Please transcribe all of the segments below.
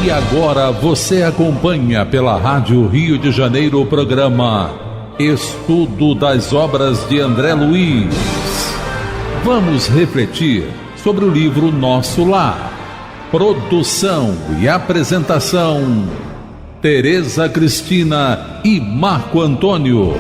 E agora você acompanha pela Rádio Rio de Janeiro o programa Estudo das Obras de André Luiz. Vamos refletir sobre o livro Nosso Lar. Produção e apresentação, Tereza Cristina e Marco Antônio.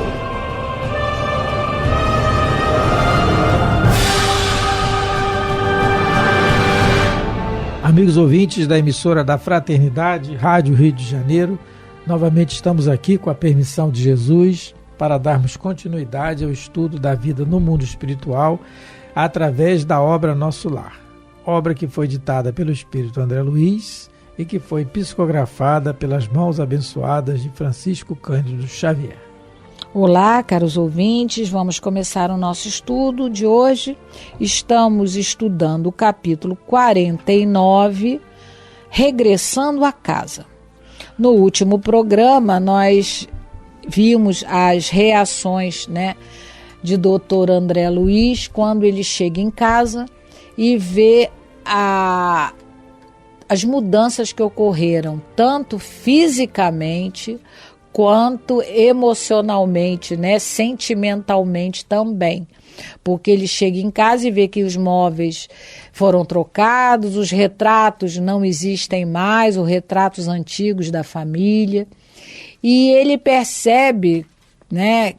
Amigos ouvintes da emissora da Fraternidade, Rádio Rio de Janeiro, novamente estamos aqui com a permissão de Jesus para darmos continuidade ao estudo da vida no mundo espiritual através da obra Nosso Lar. Obra que foi ditada pelo Espírito André Luiz e que foi psicografada pelas mãos abençoadas de Francisco Cândido Xavier. Olá, caros ouvintes, vamos começar o nosso estudo de hoje. Estamos estudando o capítulo 49, Regressando à Casa. No último programa, nós vimos as reações, de Dr. André Luiz quando ele chega em casa e vê as mudanças que ocorreram, tanto fisicamente quanto emocionalmente, sentimentalmente também. Porque ele chega em casa e vê que os móveis foram trocados, os retratos não existem mais, os retratos antigos da família. E ele percebe,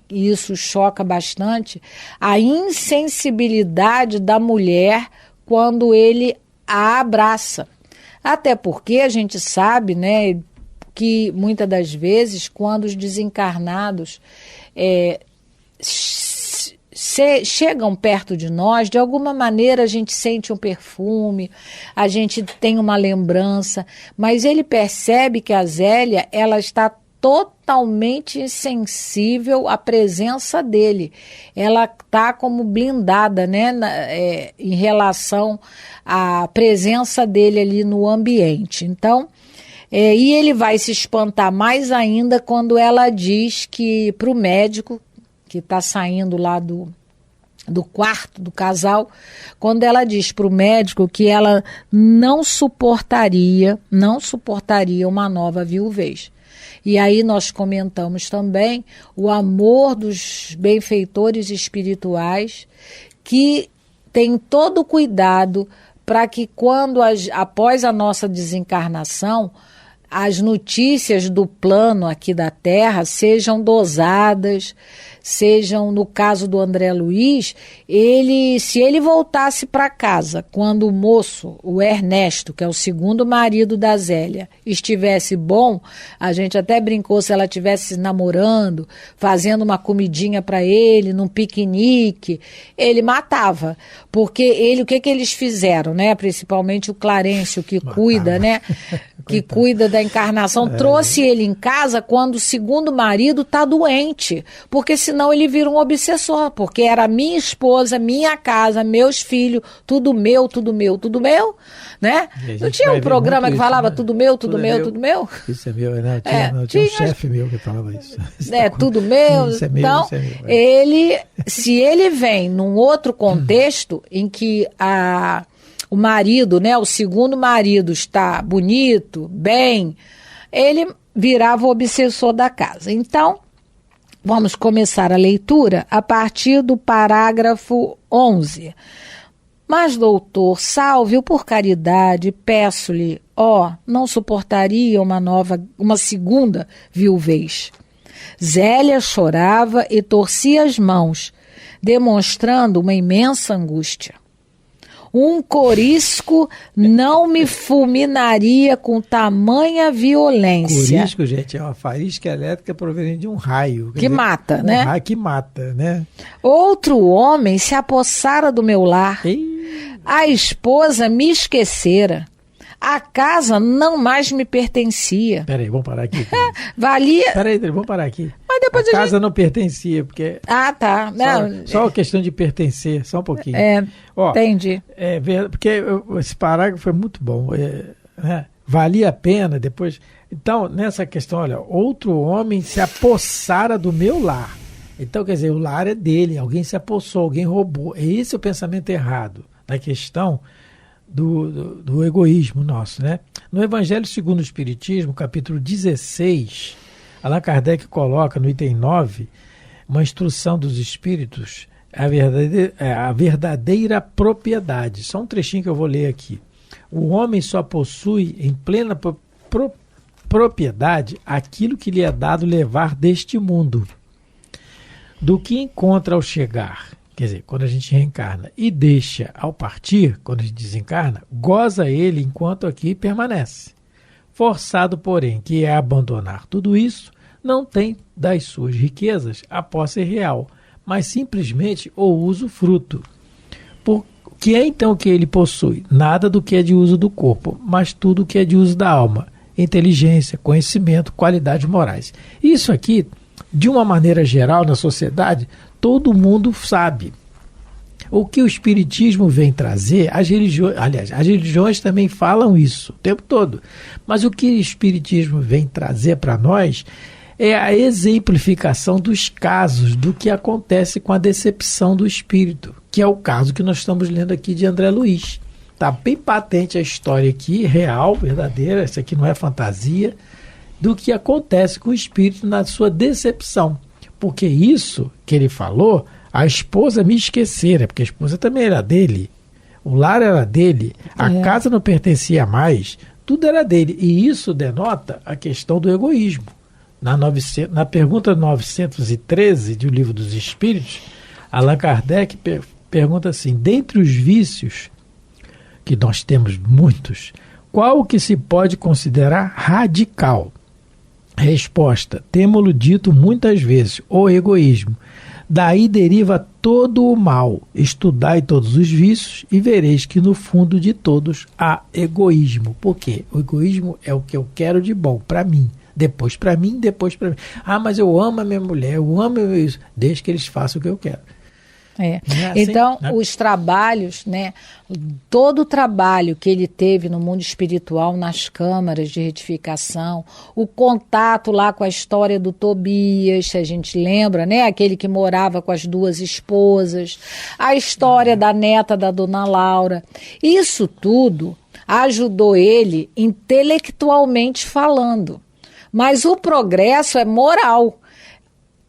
e isso choca bastante, a insensibilidade da mulher quando ele a abraça. Até porque a gente sabe, que muitas das vezes, quando os desencarnados chegam perto de nós, de alguma maneira a gente sente um perfume, a gente tem uma lembrança, mas ele percebe que a Zélia, ela está totalmente insensível à presença dele. Ela está como blindada, em relação à presença dele ali no ambiente. Então, e ele vai se espantar mais ainda quando ela diz que para o médico, que está saindo lá do quarto do casal, quando ela diz para o médico que ela não suportaria uma nova viuvez. E aí nós comentamos também o amor dos benfeitores espirituais que tem todo o cuidado para que quando após a nossa desencarnação, as notícias do plano aqui da Terra sejam dosadas, sejam, no caso do André Luiz, se ele voltasse para casa quando o moço, o Ernesto, que é o segundo marido da Zélia, estivesse bom, a gente até brincou se ela estivesse namorando, fazendo uma comidinha para ele, num piquenique, ele matava, porque o que eles fizeram, principalmente o Clarencio, que cuida, que cuida da encarnação, trouxe ele em casa quando o segundo marido está doente, porque senão ele vira um obsessor, porque era minha esposa, minha casa, meus filhos, tudo meu, Não tinha um programa que falava tudo meu, tudo meu, tudo meu? Isso é meu, tinha um chefe meu que falava isso. Tudo meu. Isso é meu, então, isso é meu. Se ele vem num outro contexto em que o marido, o segundo marido está bonito, bem, ele virava o obsessor da casa. Então, vamos começar a leitura a partir do parágrafo 11. Mas, doutor, salve-o por caridade, peço-lhe, não suportaria uma segunda viuvez. Zélia chorava e torcia as mãos, demonstrando uma imensa angústia. Um corisco não me fulminaria com tamanha violência. Corisco, gente, é uma faísca elétrica proveniente de um raio. Que mata, um raio que mata, Outro homem se apossara do meu lar. A esposa me esquecera. A casa não mais me pertencia. Peraí, vamos parar aqui. Valia... Peraí, vamos parar aqui. Mas depois a casa não pertencia, porque... tá. Não, só a questão de pertencer, só um pouquinho. Entendi. Porque esse parágrafo foi muito bom. Valia a pena depois... Então, nessa questão, olha, outro homem se apossara do meu lar. Então, quer dizer, o lar é dele, alguém se apossou, alguém roubou. Esse é o pensamento errado na questão do egoísmo nosso, No Evangelho segundo o Espiritismo, capítulo 16, Allan Kardec coloca no item 9 uma instrução dos espíritos, a verdadeira propriedade. Só um trechinho que eu vou ler aqui. O homem só possui em plena propriedade aquilo que lhe é dado levar deste mundo. Do que encontra ao chegar, quer dizer, quando a gente reencarna, e deixa ao partir, quando a gente desencarna, goza ele enquanto aqui permanece. Forçado, porém, que é abandonar tudo isso, não tem das suas riquezas a posse real, mas simplesmente o usufruto. Por que é então que ele possui? Nada do que é de uso do corpo, mas tudo o que é de uso da alma, inteligência, conhecimento, qualidades morais. Isso aqui, de uma maneira geral, na sociedade, todo mundo sabe. O que o Espiritismo vem trazer, as religiões também falam isso o tempo todo, mas o que o Espiritismo vem trazer para nós é a exemplificação dos casos do que acontece com a decepção do espírito, que é o caso que nós estamos lendo aqui de André Luiz. Está bem patente a história aqui, real, verdadeira, isso aqui não é fantasia, do que acontece com o espírito na sua decepção. Porque isso que ele falou, a esposa me esquecera, porque a esposa também era dele, o lar era dele, a casa não pertencia mais, tudo era dele. E isso denota a questão do egoísmo. Na pergunta 913 do Livro dos Espíritos, Allan Kardec pergunta assim: dentre os vícios, que nós temos muitos, qual o que se pode considerar radical? Resposta: temo-lo dito muitas vezes, o egoísmo. Daí deriva todo o mal. Estudai todos os vícios e vereis que no fundo de todos há egoísmo. Por quê? O egoísmo é o que eu quero de bom para mim. Depois para mim, depois para mim. Ah, mas eu amo a minha mulher, eu amo isso. Deixa que eles façam o que eu quero. É. Assim, então, né? Os trabalhos, né, todo o trabalho que ele teve no mundo espiritual, nas câmaras de retificação, o contato lá com a história do Tobias, se a gente lembra, né, aquele que morava com as duas esposas, a história da neta da Dona Laura, isso tudo ajudou ele intelectualmente falando. Mas o progresso é moral.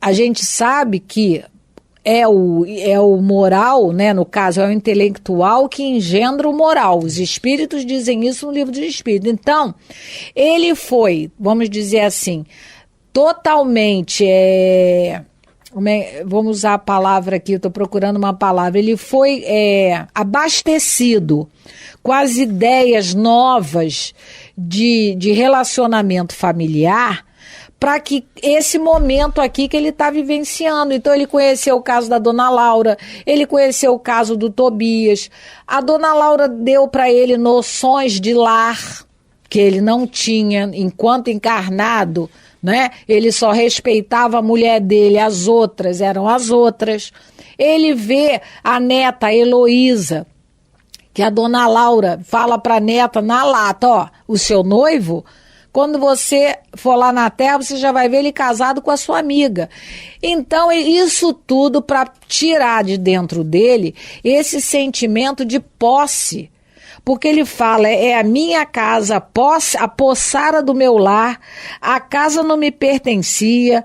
A gente sabe que é o moral, né, no caso, é o intelectual que engendra o moral. Os espíritos dizem isso no Livro dos Espíritos. Então, ele foi, vamos dizer assim, totalmente, vamos usar a palavra aqui, eu estou procurando uma palavra, ele foi abastecido com as ideias novas de relacionamento familiar, para que esse momento aqui que ele está vivenciando. Então ele conheceu o caso da Dona Laura, ele conheceu o caso do Tobias. A Dona Laura deu para ele noções de lar que ele não tinha enquanto encarnado, né? Ele só respeitava a mulher dele, as outras eram as outras. Ele vê a neta Heloísa, que a Dona Laura fala para a neta na lata, ó, o seu noivo, quando você for lá na Terra, você já vai ver ele casado com a sua amiga. Então, isso tudo para tirar de dentro dele esse sentimento de posse. Porque ele fala, é a minha casa, a poçara do meu lar, a casa não me pertencia,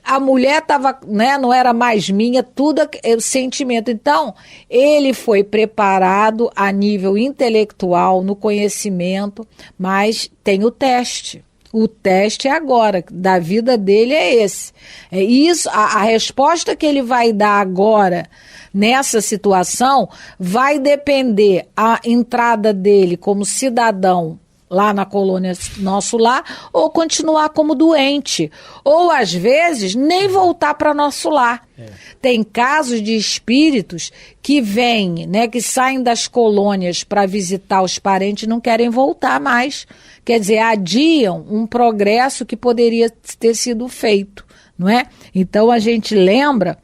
a mulher tava, né, não era mais minha, tudo é o sentimento. Então, ele foi preparado a nível intelectual, no conhecimento, mas tem o teste. O teste é agora, da vida dele é esse. É isso, a resposta que ele vai dar agora nessa situação vai depender a entrada dele como cidadão lá na colônia Nosso Lar, ou continuar como doente, ou às vezes nem voltar para Nosso Lar. Tem casos de espíritos que vêm, né, que saem das colônias para visitar os parentes e não querem voltar mais. Quer dizer, adiam um progresso que poderia ter sido feito, não é? Então a gente lembra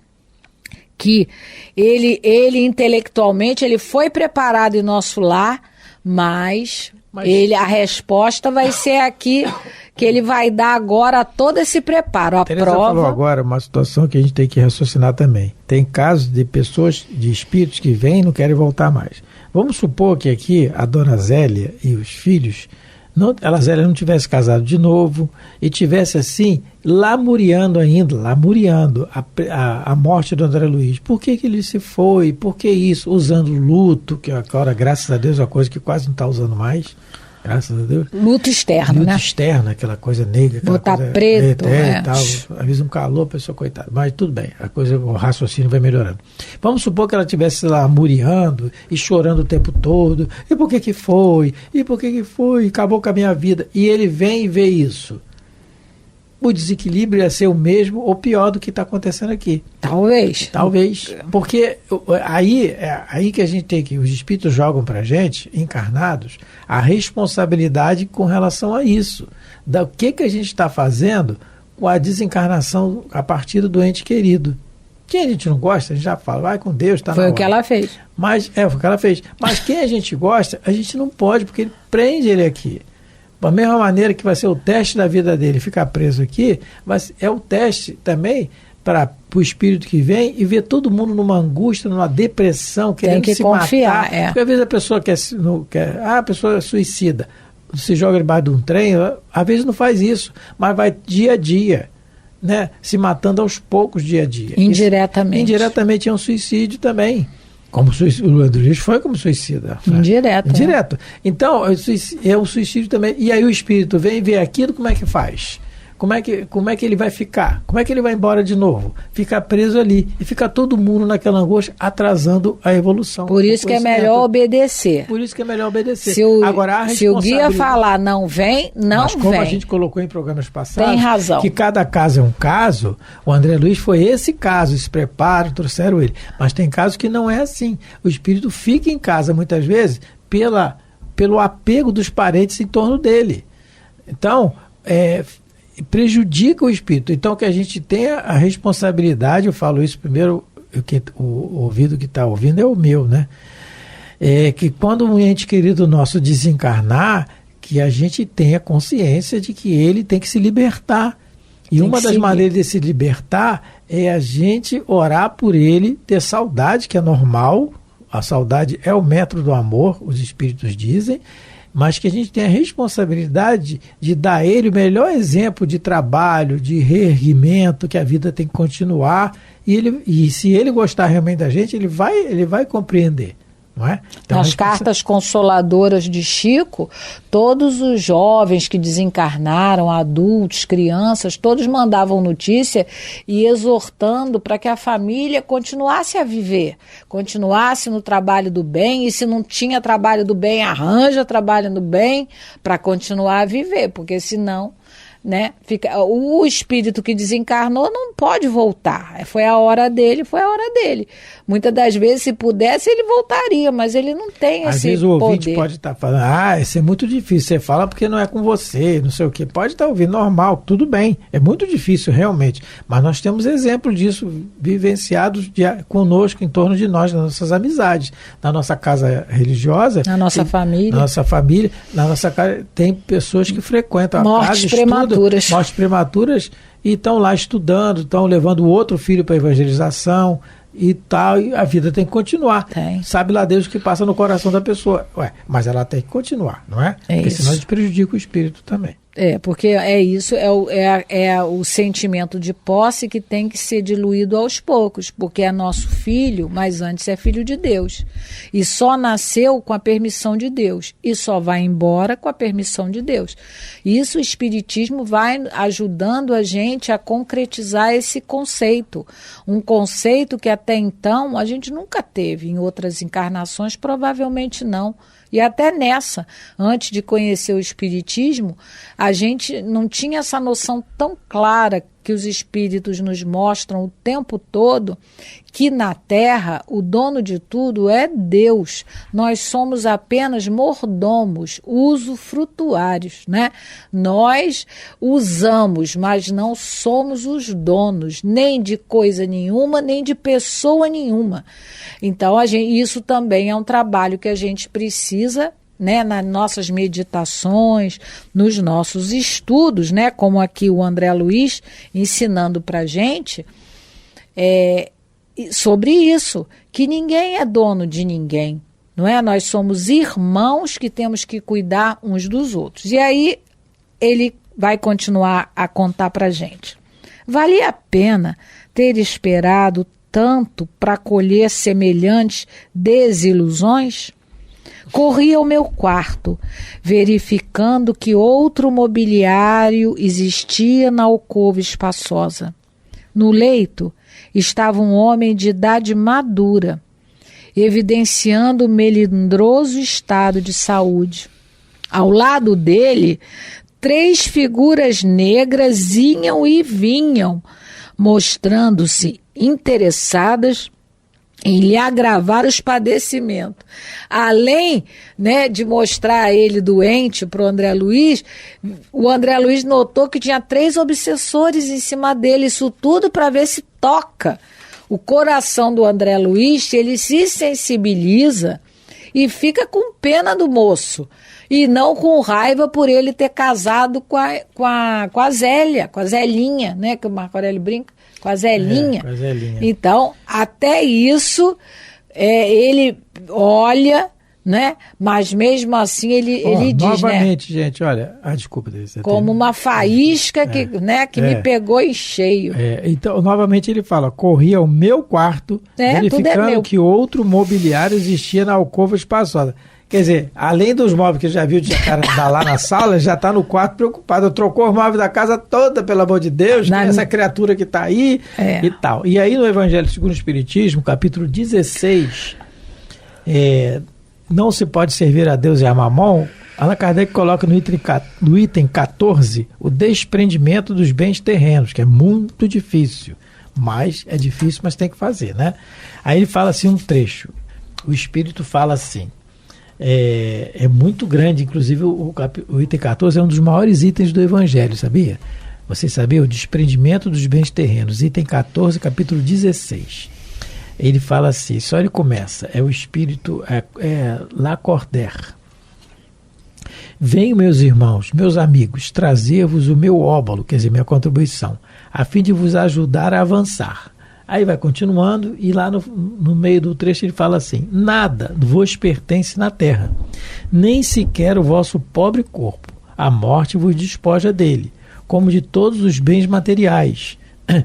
que ele intelectualmente ele foi preparado em Nosso Lar, mas a resposta vai ser aqui, que ele vai dar agora todo esse preparo. A Tereza prova falou agora uma situação que a gente tem que raciocinar também. Tem casos de pessoas, de espíritos que vêm e não querem voltar mais. Vamos supor que aqui a Dona Zélia e os filhos a Zélia não tivesse casado de novo e tivesse assim, lamuriando a morte do André Luiz. Por que ele se foi? Por que isso? Usando luto, que agora, graças a Deus, é uma coisa que quase não está usando mais. Graças a Deus. Luto externo, né? Luto externo, aquela coisa negra. Botar preto, e tal. Avisa um calor, a pessoa, coitada. Mas tudo bem, o raciocínio vai melhorando. Vamos supor que ela estivesse lá muriando e chorando o tempo todo. E por que foi? E por que foi? Acabou com a minha vida. E ele vem e vê isso. O desequilíbrio ia ser o mesmo ou pior do que está acontecendo aqui. Talvez. Porque aí que a gente tem que, os espíritos jogam para a gente, encarnados, a responsabilidade com relação a isso. O que a gente está fazendo com a desencarnação a partir do ente querido. Quem a gente não gosta, a gente já fala, vai com Deus, está na hora. Foi o que ela fez. Foi o que ela fez. Mas quem a gente gosta, a gente não pode, porque ele prende ele aqui. Da mesma maneira que vai ser o teste da vida dele ficar preso aqui, mas é o teste também para o espírito que vem e ver todo mundo numa angústia, numa depressão, querendo se confiar, matar. Porque às vezes a pessoa a pessoa é suicida, se joga debaixo de um trem, às vezes não faz isso, mas vai dia a dia, né, se matando aos poucos dia a dia. Indiretamente. Indiretamente é um suicídio também. Como o André Luiz foi como suicida. Indireto. Então, é um suicídio também. E aí o espírito vem ver aquilo, como é que faz? Como é que ele vai ficar? Como é que ele vai embora de novo? Fica preso ali. E fica todo mundo naquela angústia, atrasando a evolução. Por isso que é melhor obedecer. Se o guia falar não vem, não mas vem. Como a gente colocou em programas passados, tem razão. Que cada caso é um caso, o André Luiz foi esse caso, se preparam, trouxeram ele. Mas tem casos que não é assim. O espírito fica em casa, muitas vezes, pelo apego dos parentes em torno dele. Então, prejudica o espírito. Então, que a gente tenha a responsabilidade, eu falo isso primeiro, o ouvido que está ouvindo é o meu, né? Que quando um ente querido nosso desencarnar, que a gente tenha consciência de que ele tem que se libertar. E uma das maneiras de se libertar é a gente orar por ele, ter saudade, que é normal. A saudade é o metro do amor, os espíritos dizem, mas que a gente tem a responsabilidade de dar a ele o melhor exemplo de trabalho, de reerguimento, que a vida tem que continuar, e se ele gostar realmente da gente, ele vai compreender. Não é? Então, nas cartas consoladoras de Chico, todos os jovens que desencarnaram, adultos, crianças, todos mandavam notícia e exortando para que a família continuasse a viver, continuasse no trabalho do bem, e se não tinha trabalho do bem, arranja trabalho do bem para continuar a viver, porque senão, né, o espírito que desencarnou não pode voltar. Foi a hora dele. Muitas das vezes, se pudesse, ele voltaria, mas ele não tem esse poder. Às vezes o ouvinte pode estar falando, isso é muito difícil, você fala porque não é com você, não sei o quê. Pode estar ouvindo, normal, tudo bem, é muito difícil realmente, mas nós temos exemplos disso vivenciados conosco, em torno de nós, nas nossas amizades, na nossa casa religiosa, na nossa família, na nossa casa, tem pessoas que frequentam a mortes casa, mortes prematuras, e estão lá estudando, estão levando o outro filho para a evangelização e tal, e a vida tem que continuar. Sabe lá Deus o que passa no coração da pessoa. Mas ela tem que continuar, não é? Porque senão a gente prejudica o espírito também. Porque é isso, é o sentimento de posse que tem que ser diluído aos poucos, porque é nosso filho, mas antes é filho de Deus. E só nasceu com a permissão de Deus, e só vai embora com a permissão de Deus. Isso o Espiritismo vai ajudando a gente a concretizar esse conceito. Um conceito que até então a gente nunca teve, em outras encarnações provavelmente não. E até nessa, antes de conhecer o Espiritismo, a gente não tinha essa noção tão clara que os espíritos nos mostram o tempo todo, que na Terra o dono de tudo é Deus. Nós somos apenas mordomos, usufrutuários, né? Nós usamos, mas não somos os donos, nem de coisa nenhuma, nem de pessoa nenhuma. Então, isso também é um trabalho que a gente precisa, né, nas nossas meditações, nos nossos estudos, né, como aqui o André Luiz ensinando para a gente, sobre isso, que ninguém é dono de ninguém, não é? Nós somos irmãos que temos que cuidar uns dos outros. E aí ele vai continuar a contar para a gente. Valia a pena ter esperado tanto para colher semelhantes desilusões? Corri ao meu quarto, verificando que outro mobiliário existia na alcova espaçosa. No leito estava um homem de idade madura, evidenciando o melindroso estado de saúde. Ao lado dele, 3 figuras negras iam e vinham, mostrando-se interessadas em lhe agravar os padecimentos. Além, né, de mostrar ele doente para o André Luiz, o André Luiz notou que tinha 3 obsessores em cima dele, isso tudo para ver se toca o coração do André Luiz, ele se sensibiliza e fica com pena do moço, e não com raiva por ele ter casado com a Zélia, com a Zelinha, né, que o Marco Aurélio brinca, com a Zelinha. Com a Zelinha. Então, até isso, ele olha, né? Mas mesmo assim ele diz, novamente, né? gente, olha, desculpa. Como uma faísca que me pegou em cheio. Então, novamente ele fala, corri ao meu quarto, verificando que outro mobiliário existia na alcova espaçosa. Quer dizer, além dos móveis que já viu de cara lá na sala, já está no quarto preocupado. Trocou os móveis da casa toda, pelo amor de Deus, essa criatura que está aí e tal. E aí no Evangelho segundo o Espiritismo, capítulo 16, não se pode servir a Deus e a Mamon, Allan Kardec coloca no item 14 o desprendimento dos bens terrenos, que é muito difícil. Mas é difícil, mas tem que fazer, né? Aí ele fala assim um trecho. O Espírito fala assim. É muito grande, inclusive o item 14 é um dos maiores itens do Evangelho, sabia? Você sabia? O desprendimento dos bens terrenos, item 14, capítulo 16. Ele fala assim, só ele começa, o Espírito, Lacordaire. Venho, meus irmãos, meus amigos, trazer-vos o meu óbolo, quer dizer, minha contribuição, a fim de vos ajudar a avançar. Aí vai continuando e lá no meio do trecho ele fala assim, nada vos pertence na terra, nem sequer o vosso pobre corpo. A morte vos despoja dele, como de todos os bens materiais.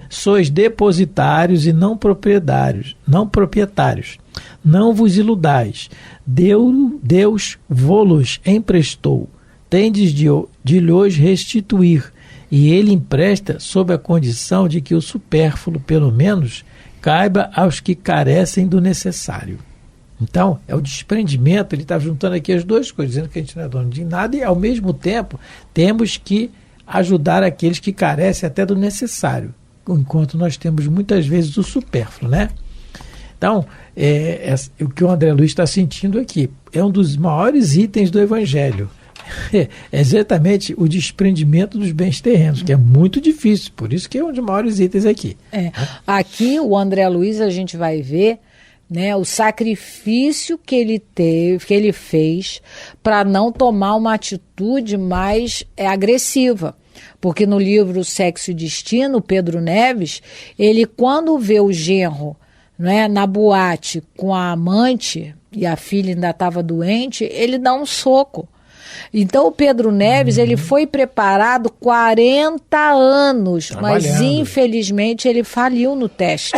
Sois depositários e não proprietários. Não vos iludais. Deus vô-los emprestou. Tendes de lhos restituir. E ele empresta sob a condição de que o supérfluo, pelo menos, caiba aos que carecem do necessário. Então, é o desprendimento, ele está juntando aqui as duas coisas, dizendo que a gente não é dono de nada e, ao mesmo tempo, temos que ajudar aqueles que carecem até do necessário, enquanto nós temos muitas vezes o supérfluo, né? Então, o que o André Luiz está sentindo aqui é um dos maiores itens do Evangelho. É exatamente o desprendimento dos bens terrenos, que é muito difícil, por isso que é um dos maiores itens aqui. Aqui o André Luiz, a gente vai ver, né, o sacrifício que ele fez para não tomar uma atitude mais agressiva. Porque no livro Sexo e Destino, Pedro Neves, ele quando vê o genro, né, na boate com a amante, e a filha ainda estava doente, ele dá um soco. Então o Pedro Neves, ele foi preparado 40 anos, mas infelizmente ele faliu no teste,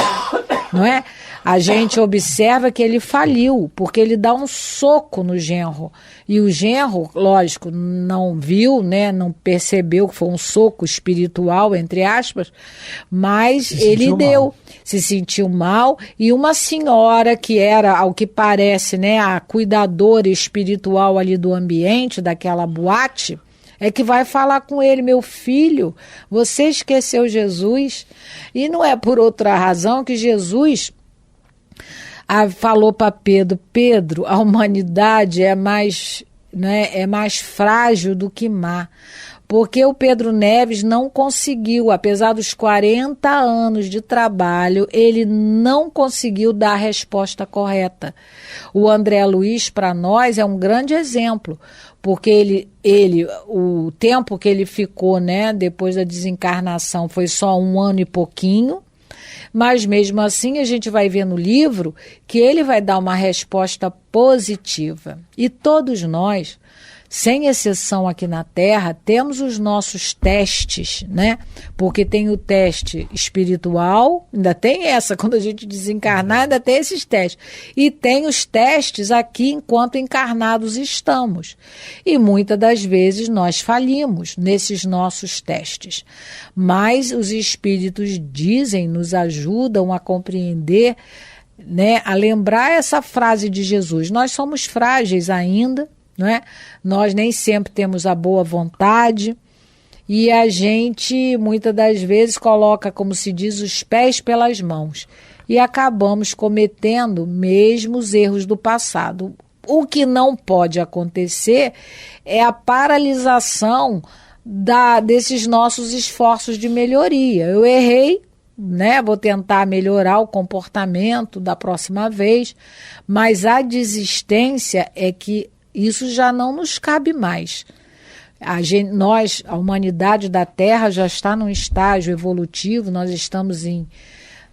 não é? A gente observa que ele faliu, porque ele dá um soco no genro. E o genro, lógico, não viu, né, não percebeu que foi um soco espiritual, entre aspas, mas ele se sentiu mal. E uma senhora que era, ao que parece, né, a cuidadora espiritual ali do ambiente, daquela boate, é que vai falar com ele, meu filho, você esqueceu Jesus? E não é por outra razão que Jesus falou para Pedro, a humanidade é mais frágil do que má. Porque o Pedro Neves não conseguiu, apesar dos 40 anos de trabalho, ele não conseguiu dar a resposta correta. O André Luiz, para nós, é um grande exemplo, porque o tempo que ele ficou, né, depois da desencarnação foi só 1 ano e pouquinho, Mas mesmo assim a gente vai ver no livro que ele vai dar uma resposta positiva. E todos nós, sem exceção aqui na Terra, temos os nossos testes, né? Porque tem o teste espiritual, ainda tem essa, quando a gente desencarnar, ainda tem esses testes. E tem os testes aqui enquanto encarnados estamos. E muitas das vezes nós falimos nesses nossos testes. Mas os espíritos dizem, nos ajudam a compreender, né? A lembrar essa frase de Jesus: nós somos frágeis ainda, não é? Nós nem sempre temos a boa vontade e a gente muitas das vezes coloca, como se diz, os pés pelas mãos e acabamos cometendo mesmo os erros do passado. O que não pode acontecer é a paralisação desses nossos esforços de melhoria. Eu errei, né? Vou tentar melhorar o comportamento da próxima vez, mas a desistência é que isso já não nos cabe mais. A humanidade da Terra já está num estágio evolutivo, nós estamos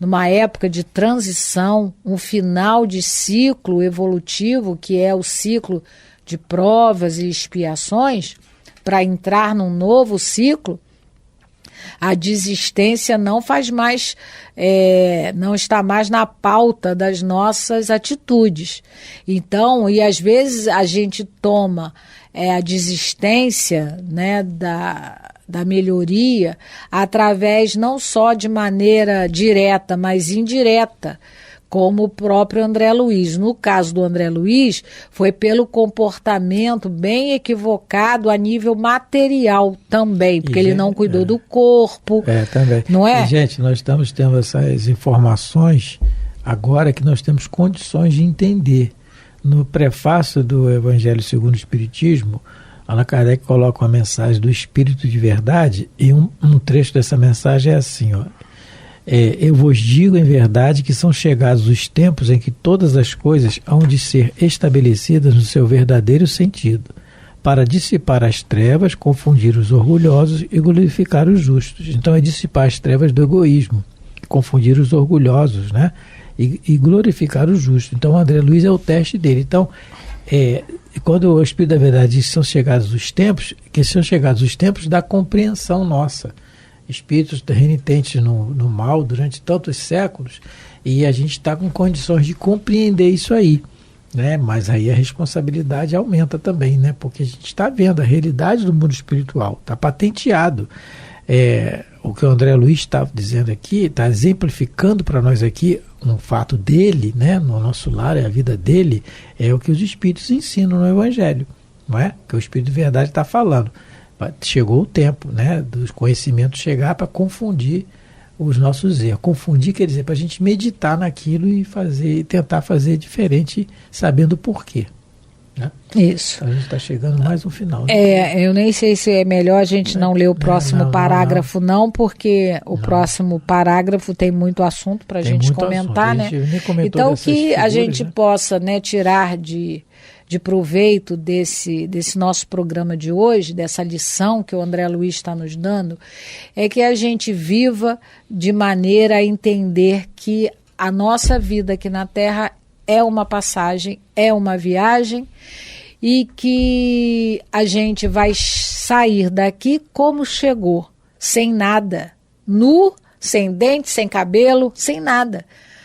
numa época de transição, um final de ciclo evolutivo, que é o ciclo de provas e expiações, para entrar num novo ciclo. A desistência não faz mais, não está mais na pauta das nossas atitudes. Então, e às vezes a gente toma a desistência, né, da melhoria através não só de maneira direta, mas indireta, como o próprio André Luiz. No caso do André Luiz, foi pelo comportamento bem equivocado a nível material também, porque ele não cuidou do corpo. Também. Não é? E, gente, nós estamos tendo essas informações agora que nós temos condições de entender. No prefácio do Evangelho segundo o Espiritismo, Allan Kardec coloca uma mensagem do Espírito de Verdade, e um trecho dessa mensagem é assim, ó: eu vos digo em verdade que são chegados os tempos em que todas as coisas hão de ser estabelecidas no seu verdadeiro sentido, para dissipar as trevas, confundir os orgulhosos e glorificar os justos. Então é dissipar as trevas do egoísmo, confundir os orgulhosos, né? E glorificar os justos. Então o André Luiz é o teste dele. Então, quando o Espírito da Verdade diz que são chegados os tempos, que são chegados os tempos da compreensão nossa. Espíritos renitentes no mal durante tantos séculos, e a gente está com condições de compreender isso aí, né? Mas aí a responsabilidade aumenta também, né? Porque a gente está vendo a realidade do mundo espiritual, está patenteado. O que o André Luiz está dizendo aqui, está exemplificando para nós aqui um fato dele, né? No nosso lar, é a vida dele, é o que os espíritos ensinam no Evangelho, não é? Que o Espírito de Verdade está falando. Chegou o tempo, né, dos conhecimentos chegar para confundir os nossos erros. Confundir quer dizer para a gente meditar naquilo e tentar fazer diferente, sabendo o porquê. Né? Isso. A gente está chegando mais no final. Né? Eu nem sei se é melhor a gente não ler o próximo parágrafo, não, porque o próximo parágrafo tem muito assunto para a gente comentar, né? Então que a gente possa, né, tirar de proveito desse nosso programa de hoje, dessa lição que o André Luiz está nos dando, é que a gente viva de maneira a entender que a nossa vida aqui na Terra é uma passagem, é uma viagem, e que a gente vai sair daqui como chegou, sem nada, nu, sem dente, sem cabelo, sem nada.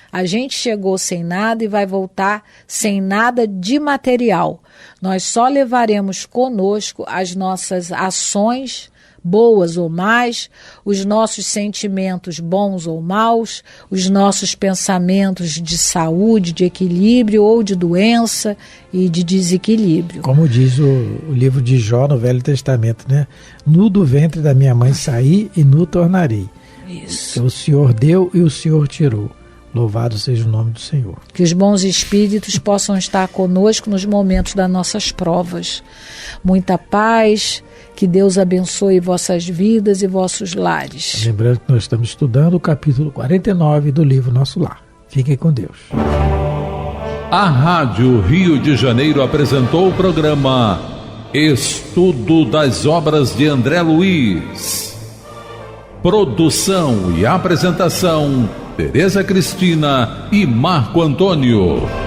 A gente chegou sem nada e vai voltar sem nada de material. Nós só levaremos conosco as nossas ações, boas ou más, os nossos sentimentos bons ou maus, os nossos pensamentos de saúde, de equilíbrio ou de doença e de desequilíbrio. Como diz o livro de Jó no Velho Testamento, né? Nu do ventre da minha mãe saí e nu tornarei. Isso. O Senhor deu e o Senhor tirou. Louvado seja o nome do Senhor. Que os bons espíritos possam estar conosco nos momentos das nossas provas. Muita paz, que Deus abençoe vossas vidas e vossos lares. Lembrando que nós estamos estudando o capítulo 49 do livro Nosso Lar. Fiquem com Deus. A Rádio Rio de Janeiro apresentou o programa Estudo das Obras de André Luiz. Produção e apresentação Tereza Cristina e Marco Antônio.